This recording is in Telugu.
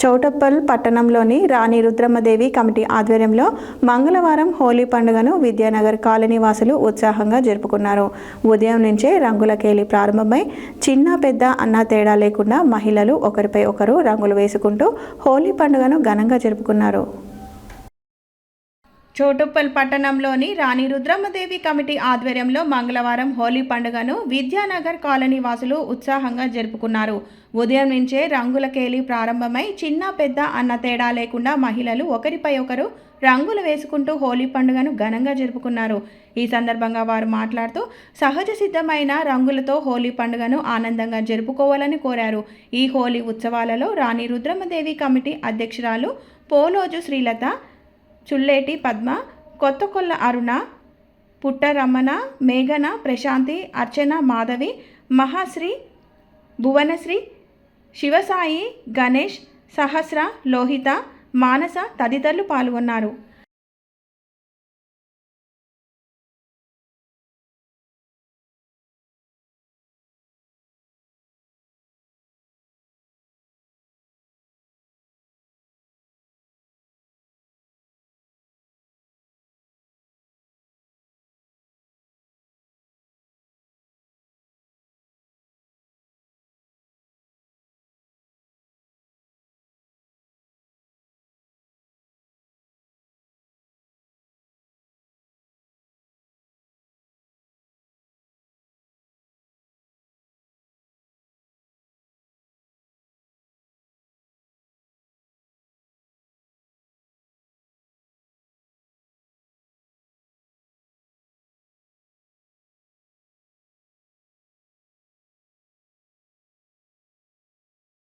చౌటప్పల్ పట్టణంలోని రాణి రుద్రమ్మదేవి కమిటీ ఆధ్వర్యంలో మంగళవారం హోలీ పండుగను విద్యానగర్ కాలనీ వాసులు ఉత్సాహంగా జరుపుకున్నారు. ఉదయం నుంచే రంగుల కేలి ప్రారంభమై చిన్న పెద్ద అన్న తేడా లేకుండా మహిళలు ఒకరిపై ఒకరు రంగులు వేసుకుంటూ హోలీ పండుగను ఘనంగా జరుపుకున్నారు. చౌటుప్పల్ పట్టణంలోని రాణి రుద్రమ్మదేవి కమిటీ ఆధ్వర్యంలో మంగళవారం హోలీ పండుగను విద్యానగర్ కాలనీ వాసులు ఉత్సాహంగా జరుపుకున్నారు. ఉదయం నుంచే రంగుల కేలి ప్రారంభమై చిన్న పెద్ద అన్న తేడా లేకుండా మహిళలు ఒకరిపై ఒకరు రంగులు వేసుకుంటూ హోలీ పండుగను ఘనంగా జరుపుకున్నారు. ఈ సందర్భంగా వారు మాట్లాడుతూ సహజ సిద్ధమైన రంగులతో హోలీ పండుగను ఆనందంగా జరుపుకోవాలని కోరారు. ఈ హోలీ ఉత్సవాలలో రాణి రుద్రమ్మదేవి కమిటీ అధ్యక్షురాలు పోలోజు శ్రీలత, చుల్లేటి పద్మ, కొత్తకొల్ల అరుణ, పుట్టరమణ, మేఘన, ప్రశాంతి, అర్చన, మాధవి, మహాశ్రీ, భువనశ్రీ, శివసాయి, గణేష్, సహస్ర, లోహిత, మానస తదితరులు పాల్గొన్నారు.